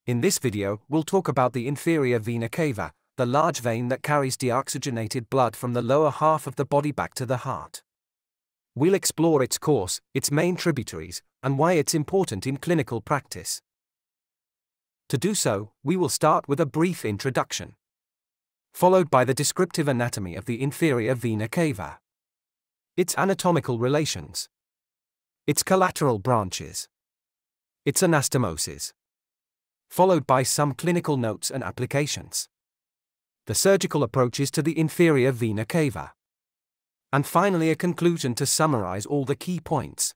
In this video, we'll talk about the inferior vena cava, the large vein that carries deoxygenated blood from the lower half of the body back to the heart. We'll explore its course, its main tributaries, and why it's important in clinical practice. To do so, we will start with a brief introduction, followed by the descriptive anatomy of the inferior vena cava, its anatomical relations, its collateral branches, its anastomosis, followed by some clinical notes and applications, the surgical approaches to the inferior vena cava, and finally a conclusion to summarize all the key points.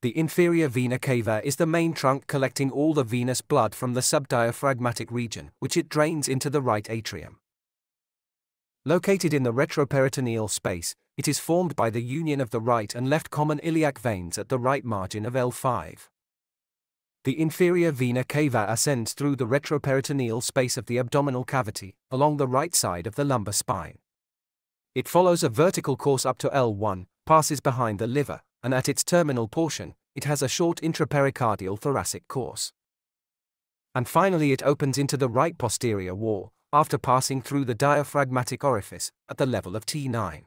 The inferior vena cava is the main trunk collecting all the venous blood from the subdiaphragmatic region, which it drains into the right atrium. Located in the retroperitoneal space, it is formed by the union of the right and left common iliac veins at the right margin of L5. The inferior vena cava ascends through the retroperitoneal space of the abdominal cavity, along the right side of the lumbar spine. It follows a vertical course up to L1, passes behind the liver, and at its terminal portion, it has a short intrapericardial thoracic course. And finally it opens into the right posterior wall, after passing through the diaphragmatic orifice, at the level of T9.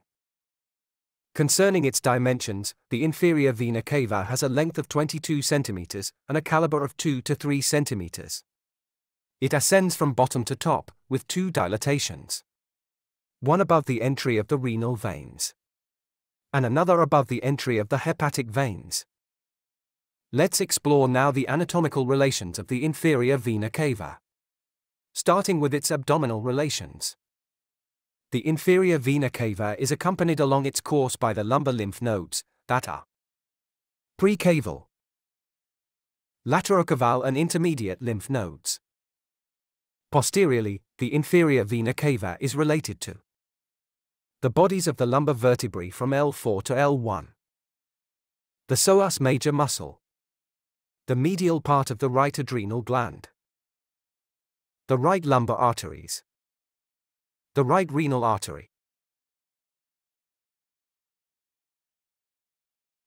Concerning its dimensions, the inferior vena cava has a length of 22 cm and a caliber of 2 to 3 cm. It ascends from bottom to top, with two dilatations. One above the entry of the renal veins, and another above the entry of the hepatic veins. Let's explore now the anatomical relations of the inferior vena cava, starting with its abdominal relations. The inferior vena cava is accompanied along its course by the lumbar lymph nodes, that are precaval, laterocaval and intermediate lymph nodes. Posteriorly, the inferior vena cava is related to the bodies of the lumbar vertebrae from L4 to L1, the psoas major muscle, the medial part of the right adrenal gland, the right lumbar arteries, the right renal artery,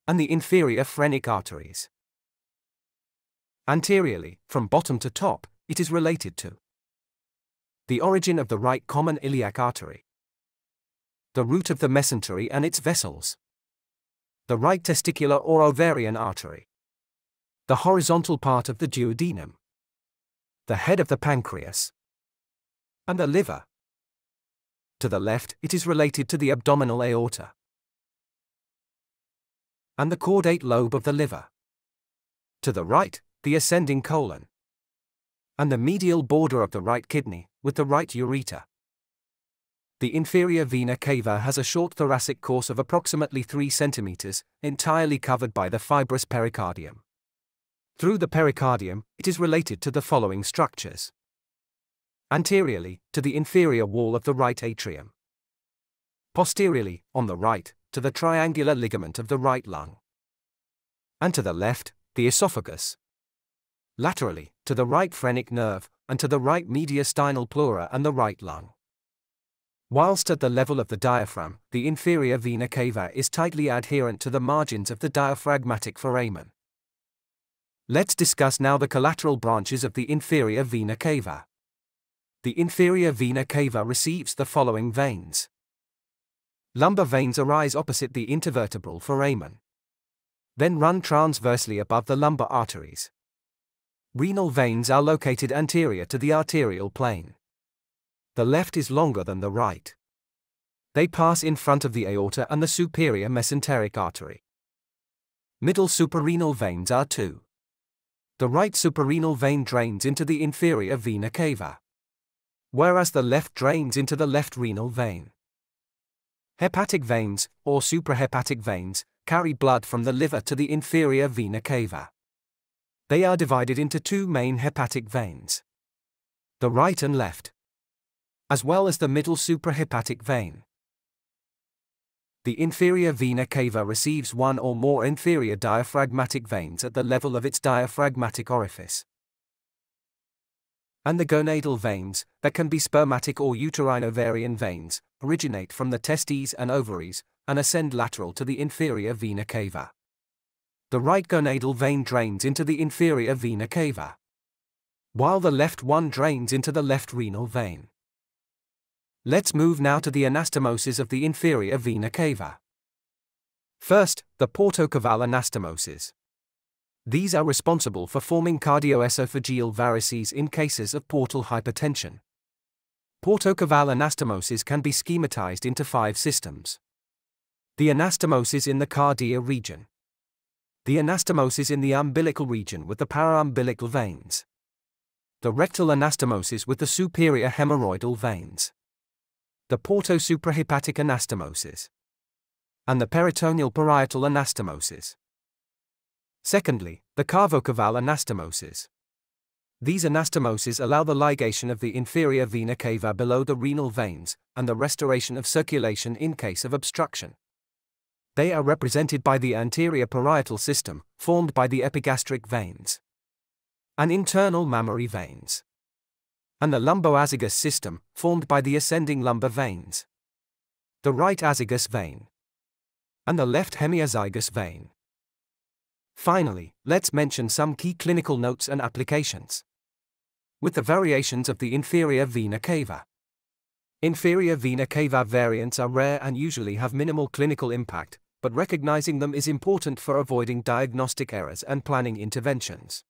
and the inferior phrenic arteries. Anteriorly, from bottom to top, it is related to the origin of the right common iliac artery, the root of the mesentery and its vessels, the right testicular or ovarian artery, the horizontal part of the duodenum, the head of the pancreas, and the liver. To the left, it is related to the abdominal aorta and the caudate lobe of the liver. To the right, the ascending colon and the medial border of the right kidney, with the right ureter. The inferior vena cava has a short thoracic course of approximately 3 cm, entirely covered by the fibrous pericardium. Through the pericardium, it is related to the following structures. Anteriorly, to the inferior wall of the right atrium. Posteriorly, on the right, to the triangular ligament of the right lung. And to the left, the esophagus. Laterally, to the right phrenic nerve, and to the right mediastinal pleura and the right lung. Whilst at the level of the diaphragm, the inferior vena cava is tightly adherent to the margins of the diaphragmatic foramen. Let's discuss now the collateral branches of the inferior vena cava. The inferior vena cava receives the following veins. Lumbar veins arise opposite the intervertebral foramen, then run transversely above the lumbar arteries. Renal veins are located anterior to the arterial plane. The left is longer than the right. They pass in front of the aorta and the superior mesenteric artery. Middle suprarenal veins are two. The right suprarenal vein drains into the inferior vena cava, whereas the left drains into the left renal vein. Hepatic veins, or suprahepatic veins, carry blood from the liver to the inferior vena cava. They are divided into two main hepatic veins, the right and left, as well as the middle suprahepatic vein. The inferior vena cava receives one or more inferior diaphragmatic veins at the level of its diaphragmatic orifice. And the gonadal veins, that can be spermatic or uterine ovarian veins, originate from the testes and ovaries, and ascend lateral to the inferior vena cava. The right gonadal vein drains into the inferior vena cava. while the left one drains into the left renal vein. Let's move now to the anastomosis of the inferior vena cava. First, the portocaval anastomosis. These are responsible for forming cardioesophageal varices in cases of portal hypertension. Portocaval anastomosis can be schematized into 5 systems. The anastomosis in the cardia region. The anastomosis in the umbilical region with the paraumbilical veins. The rectal anastomosis with the superior hemorrhoidal veins. The porto-suprahepatic anastomosis. And the peritoneal parietal anastomosis. Secondly, the cavocaval anastomosis. These anastomoses allow the ligation of the inferior vena cava below the renal veins, and the restoration of circulation in case of obstruction. They are represented by the anterior parietal system, formed by the epigastric veins, and internal mammary veins, and the lumboazygous system, formed by the ascending lumbar veins, the right azygous vein, and the left hemiazygous vein. Finally, let's mention some key clinical notes and applications. With the variations of the inferior vena cava. Inferior vena cava variants are rare and usually have minimal clinical impact, but recognizing them is important for avoiding diagnostic errors and planning interventions.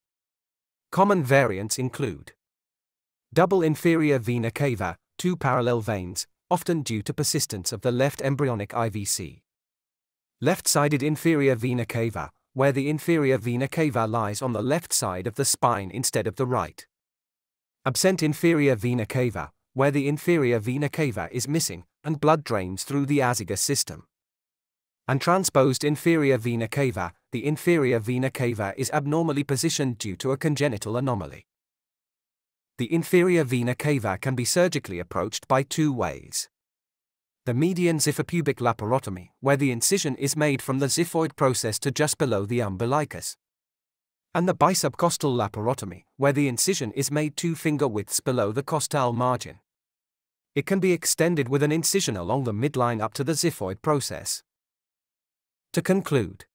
Common variants include double inferior vena cava, 2 parallel veins, often due to persistence of the left embryonic IVC. Left-sided inferior vena cava, where the inferior vena cava lies on the left side of the spine instead of the right. Absent inferior vena cava, where the inferior vena cava is missing, and blood drains through the azygous system. And transposed inferior vena cava, the inferior vena cava is abnormally positioned due to a congenital anomaly. The inferior vena cava can be surgically approached by 2 ways. The median xiphopubic laparotomy, where the incision is made from the xiphoid process to just below the umbilicus. And the bisubcostal laparotomy, where the incision is made 2 finger widths below the costal margin. It can be extended with an incision along the midline up to the xiphoid process. To conclude,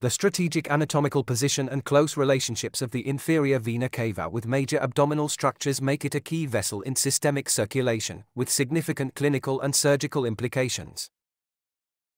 the strategic anatomical position and close relationships of the inferior vena cava with major abdominal structures make it a key vessel in systemic circulation, with significant clinical and surgical implications.